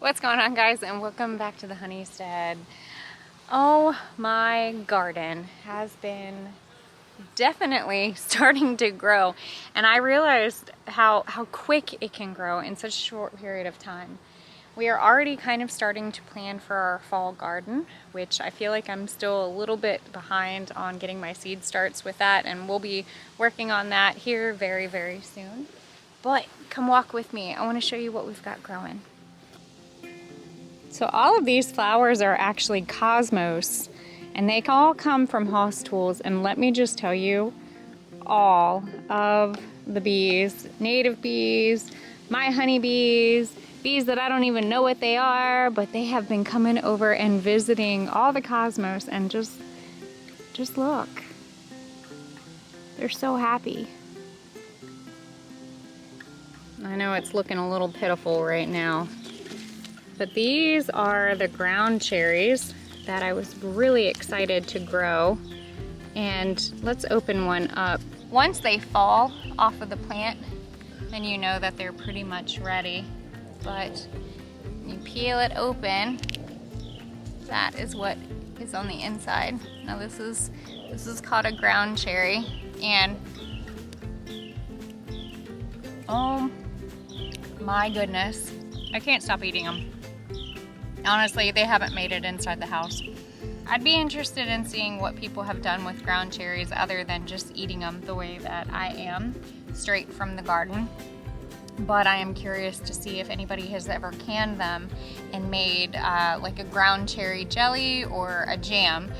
What's going on, guys, and welcome back to the Honeystead. Oh, my garden has been definitely starting to grow, and I realized how quick it can grow in such a short period of time. We are already kind of starting to plan for our fall garden, which I feel like I'm still a little bit behind on getting my seed starts with that, and we'll be working on that here very, very soon. But come walk with me. I want to show you what we've got growing. So all of these flowers are actually cosmos, and they all come from House Tools. And let me just tell you, all of the bees, native bees, my honeybees, bees that I don't even know what they are, but they have been coming over and visiting all the cosmos, and just look. They're so happy. I know it's looking a little pitiful right now, but these are the ground cherries that I was really excited to grow. And let's open one up. Once they fall off of the plant, then you know that they're pretty much ready. But you peel it open, that is what is on the inside. Now this is called a ground cherry, and oh my goodness, I can't stop eating them. Honestly, they haven't made it inside the house. I'd be interested in seeing what people have done with ground cherries other than just eating them the way that I am, straight from the garden. But I am curious to see if anybody has ever canned them and made like a ground cherry jelly or a jam.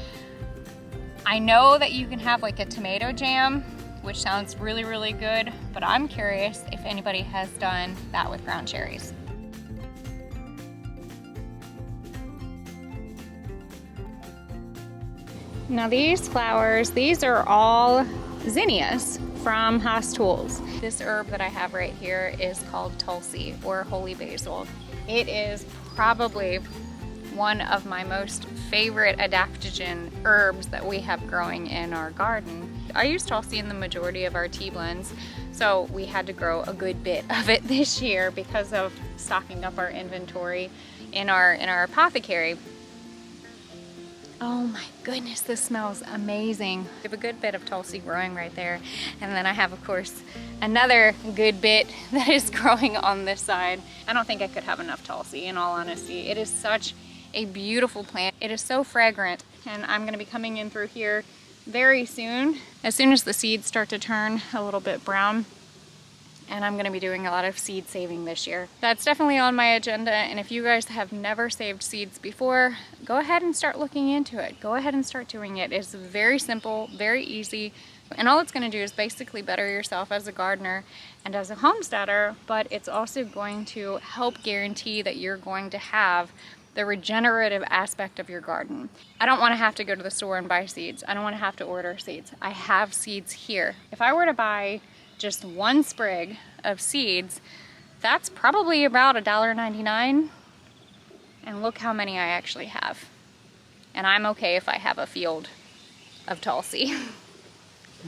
I know that you can have like a tomato jam, which sounds really, really good, but I'm curious if anybody has done that with ground cherries. Now these flowers, these are all zinnias from House Tools. This herb that I have right here is called Tulsi, or holy basil. It is probably one of my most favorite adaptogen herbs that we have growing in our garden. I use Tulsi in the majority of our tea blends, so we had to grow a good bit of it this year because of stocking up our inventory in our apothecary. Oh my goodness, this smells amazing. We have a good bit of Tulsi growing right there. And then I have, of course, another good bit that is growing on this side. I don't think I could have enough Tulsi, in all honesty. It is such a beautiful plant. It is so fragrant. And I'm gonna be coming in through here very soon as the seeds start to turn a little bit brown. And I'm gonna be doing a lot of seed saving this year. That's definitely on my agenda, and if you guys have never saved seeds before, go ahead and start looking into it. Go ahead and start doing it. It's very simple, very easy, and all it's gonna do is basically better yourself as a gardener and as a homesteader, but it's also going to help guarantee that you're going to have the regenerative aspect of your garden. I don't wanna have to go to the store and buy seeds. I don't wanna have to order seeds. I have seeds here. If I were to buy just one sprig of seeds, that's probably about $1.99, and look how many I actually have. And I'm okay if I have a field of Tulsi.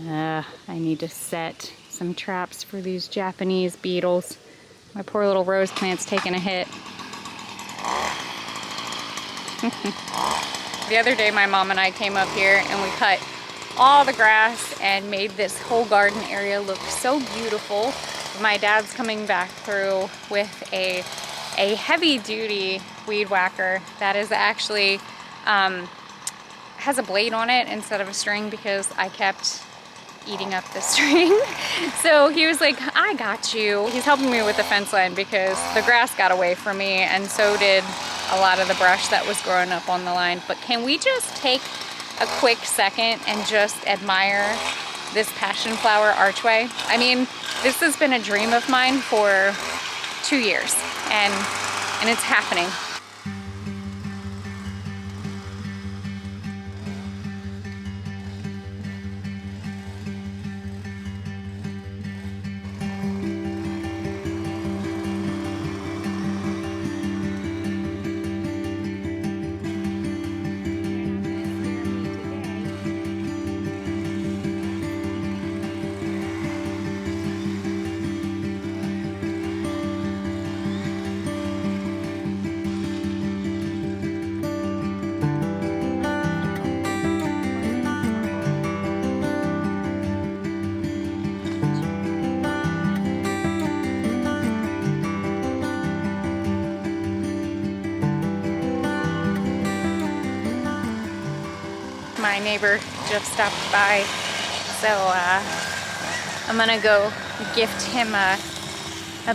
I need to set some traps for these Japanese beetles. My poor little rose plant's taking a hit. The other day my mom and I came up here and we cut all the grass and made this whole garden area look so beautiful. My dad's coming back through with a heavy-duty weed whacker that is actually has a blade on it instead of a string because I kept eating up the string. So he was like, I got you. He's helping me with the fence line because the grass got away from me, and so did a lot of the brush that was growing up on the line. But can we just take a quick second and just admire this passion flower archway? I mean, this has been a dream of mine for 2 years, and it's happening. my neighbor just stopped by, so I'm gonna go gift him a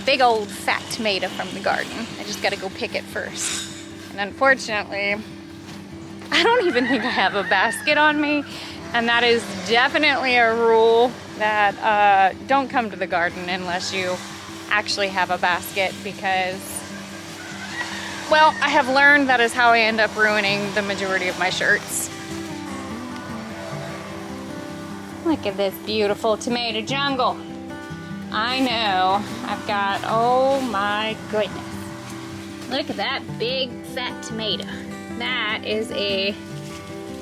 big old fat tomato from the garden. I just gotta go pick it first. And unfortunately, I don't even think I have a basket on me, and that is definitely a rule that don't come to the garden unless you actually have a basket, because, well, I have learned that is how I end up ruining the majority of my shirts. Look at this beautiful tomato jungle. I know, I've got, oh my goodness. Look at that big fat tomato. That is a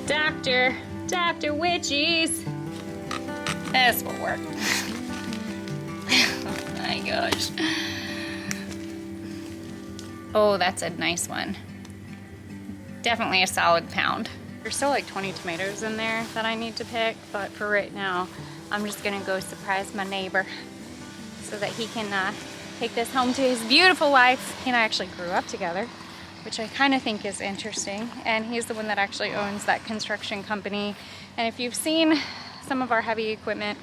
Dr. Witchies. This will work. Oh my gosh. Oh, that's a nice one. Definitely a solid pound. There's still like 20 tomatoes in there that I need to pick, but for right now, I'm just gonna go surprise my neighbor so that he can take this home to his beautiful wife. He and I actually grew up together, which I kind of think is interesting. And he's the one that actually owns that construction company. And if you've seen some of our heavy equipment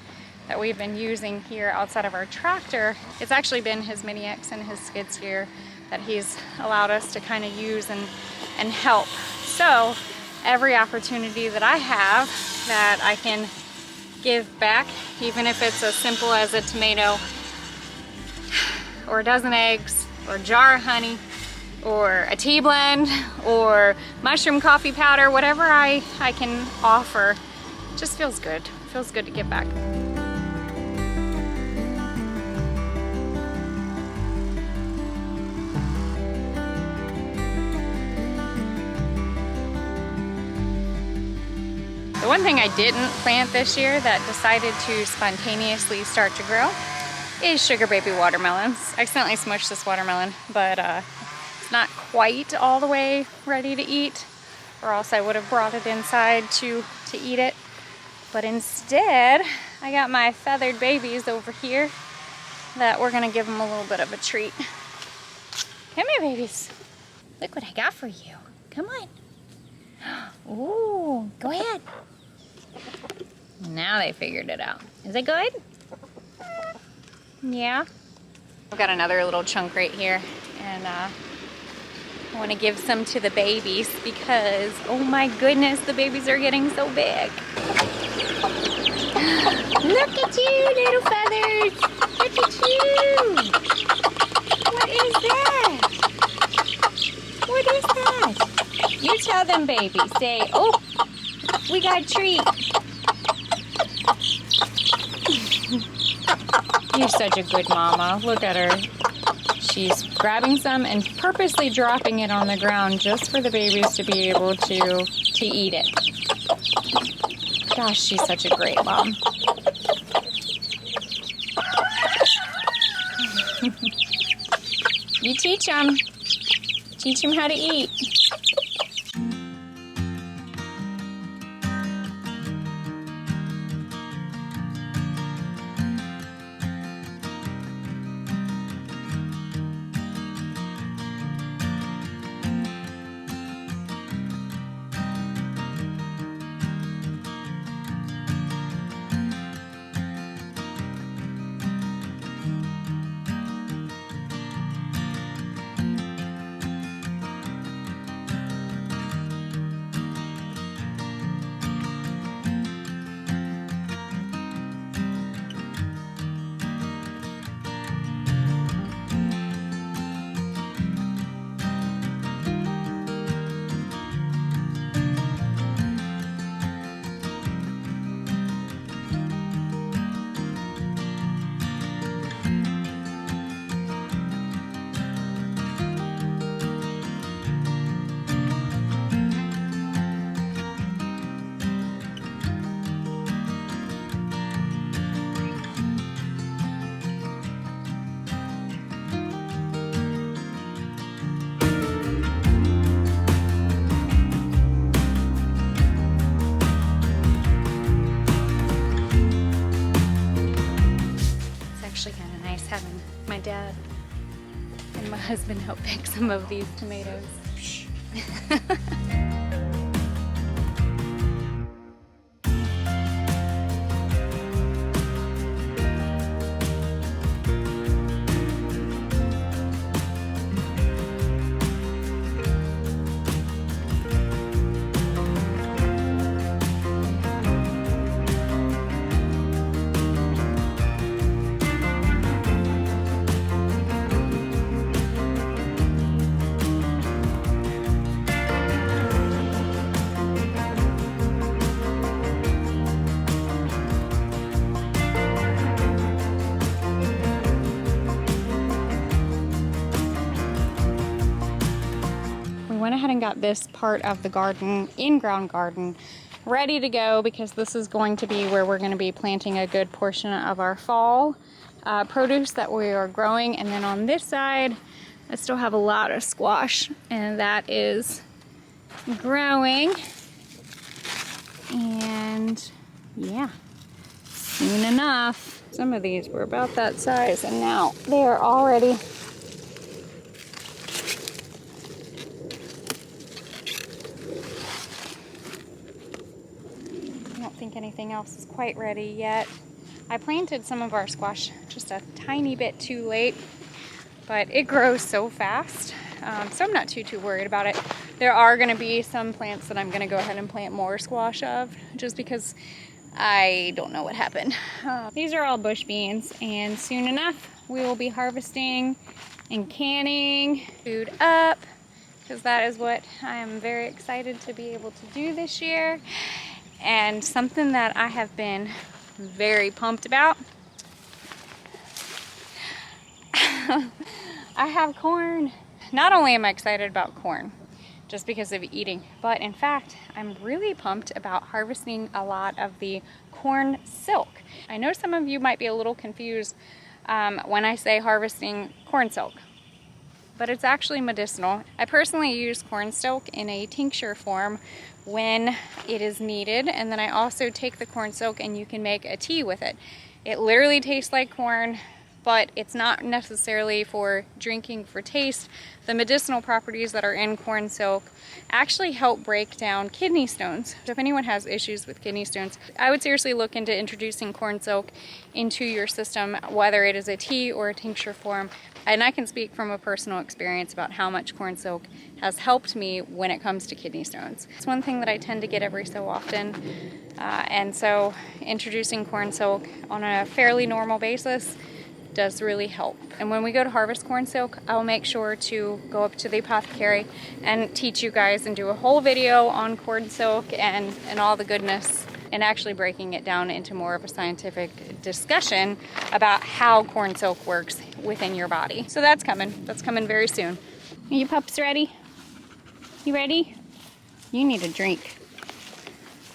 that we've been using here outside of our tractor, it's actually been his Mini X and his skid steer that he's allowed us to kind of use and help. So every opportunity that I have that I can give back, even if it's as simple as a tomato or a dozen eggs or a jar of honey or a tea blend or mushroom coffee powder, whatever I can offer, just feels good. Feels good to give back. The one thing I didn't plant this year that decided to spontaneously start to grow is sugar baby watermelons. I accidentally smushed this watermelon, but it's not quite all the way ready to eat, or else I would have brought it inside to eat it. But instead, I got my feathered babies over here that we're gonna give them a little bit of a treat. Come here, babies. Look what I got for you. Come on. Ooh, go ahead. Now they figured it out. Is it good? Yeah. I've got another little chunk right here, and I want to give some to the babies because, oh my goodness, the babies are getting so big. Look at you, little feathers. Look at you. What is that? What is that? You tell them, baby. Say, oh, we got a treat. You're such a good mama. Look at her. She's grabbing some and purposely dropping it on the ground just for the babies to be able to eat it. Gosh, she's such a great mom. You teach them. Teach them how to eat. Having my dad and my husband help pick some of these tomatoes. went ahead and got this part of the garden, in-ground garden, ready to go because this is going to be where we're going to be planting a good portion of our fall produce that we are growing. And then on this side, I still have a lot of squash, and that is growing. And yeah, soon enough. Some of these were about that size, and now they are already I don't think anything else is quite ready yet. I planted some of our squash just a tiny bit too late, but it grows so fast, so I'm not too worried about it. There are going to be some plants that I'm going to go ahead and plant more squash of, just because I don't know what happened. These are all bush beans, and soon enough we will be harvesting and canning food up, because that is what I am very excited to be able to do this year. And something that I have been very pumped about, I have corn. Not only am I excited about corn just because of eating, but in fact I'm really pumped about harvesting a lot of the corn silk. I know some of you might be a little confused when I say harvesting corn silk, but it's actually medicinal. I personally use corn silk in a tincture form when it is needed, and then I also take the corn silk and you can make a tea with it. It literally tastes like corn, but it's not necessarily for drinking for taste. The medicinal properties that are in corn silk actually help break down kidney stones. So if anyone has issues with kidney stones, I would seriously look into introducing corn silk into your system, whether it is a tea or a tincture form. And I can speak from a personal experience about how much corn silk has helped me when it comes to kidney stones. It's one thing that I tend to get every so often. And so introducing corn silk on a fairly normal basis does really help. And when we go to harvest corn silk, I'll make sure to go up to the apothecary and teach you guys and do a whole video on corn silk and all the goodness, and actually breaking it down into more of a scientific discussion about how corn silk works within your body. So that's coming. That's coming very soon. Are you pups ready? You ready? You need a drink.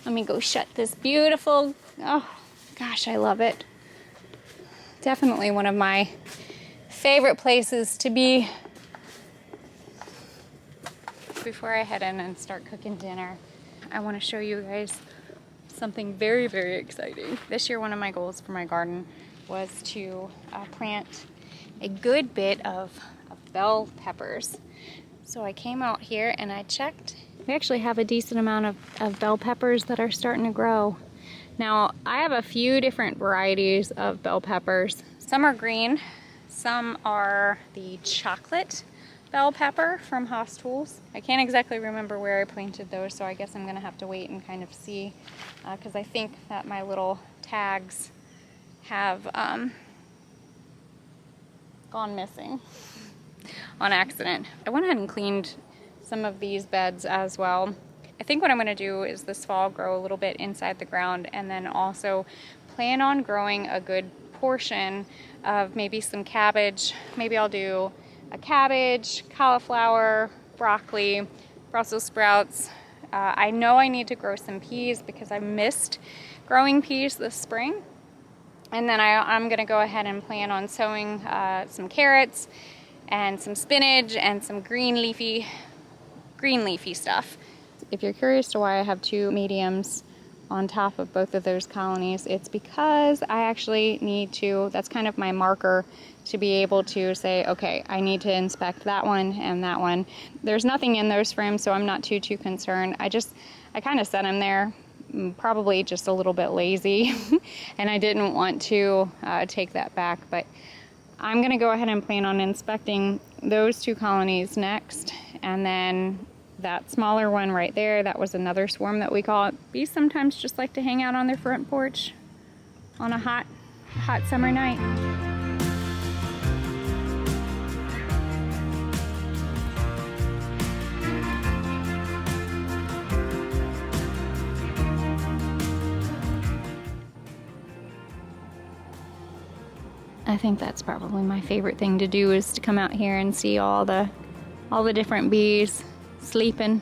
Let me go shut this beautiful, oh gosh, I love it. Definitely one of my favorite places to be. Before I head in and start cooking dinner, I want to show you guys something very exciting. This year, one of my goals for my garden was to plant a good bit of bell peppers. So I came out here and I checked. We actually have a decent amount of bell peppers that are starting to grow. Now, I have a few different varieties of bell peppers. Some are green, some are the chocolate bell pepper from Haas Tools. I can't exactly remember where I planted those, so I guess I'm gonna have to wait and kind of see, because I think that my little tags have gone missing on accident. I went ahead and cleaned some of these beds as well. I think what I'm going to do is this fall grow a little bit inside the ground, and then also plan on growing a good portion of maybe some cabbage. Maybe I'll do a cabbage, cauliflower, broccoli, Brussels sprouts. I know I need to grow some peas because I missed growing peas this spring. And then I'm going to go ahead and plan on sowing some carrots and some spinach and some green leafy stuff. If you're curious to why I have two mediums on top of both of those colonies, it's because I actually need to, that's kind of my marker to be able to say, okay, I need to inspect that one and that one. There's nothing in those frames, so I'm not too concerned. I kind of set them there, probably just a little bit lazy, and I didn't want to take that back, but I'm going to go ahead and plan on inspecting those two colonies next, and then that smaller one right there, that was another swarm that we call it. Bees sometimes just like to hang out on their front porch on a hot summer night. I think that's probably my favorite thing to do, is to come out here and see all the different bees sleeping,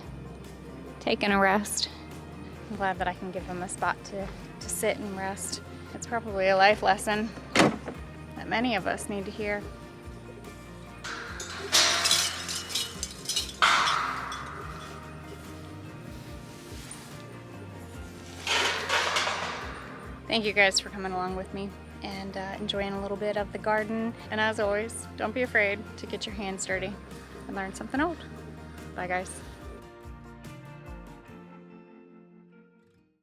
taking a rest. I'm glad that I can give them a spot to sit and rest. It's probably a life lesson that many of us need to hear. Thank you guys for coming along with me and enjoying a little bit of the garden. And as always, don't be afraid to get your hands dirty and learn something old. Bye guys.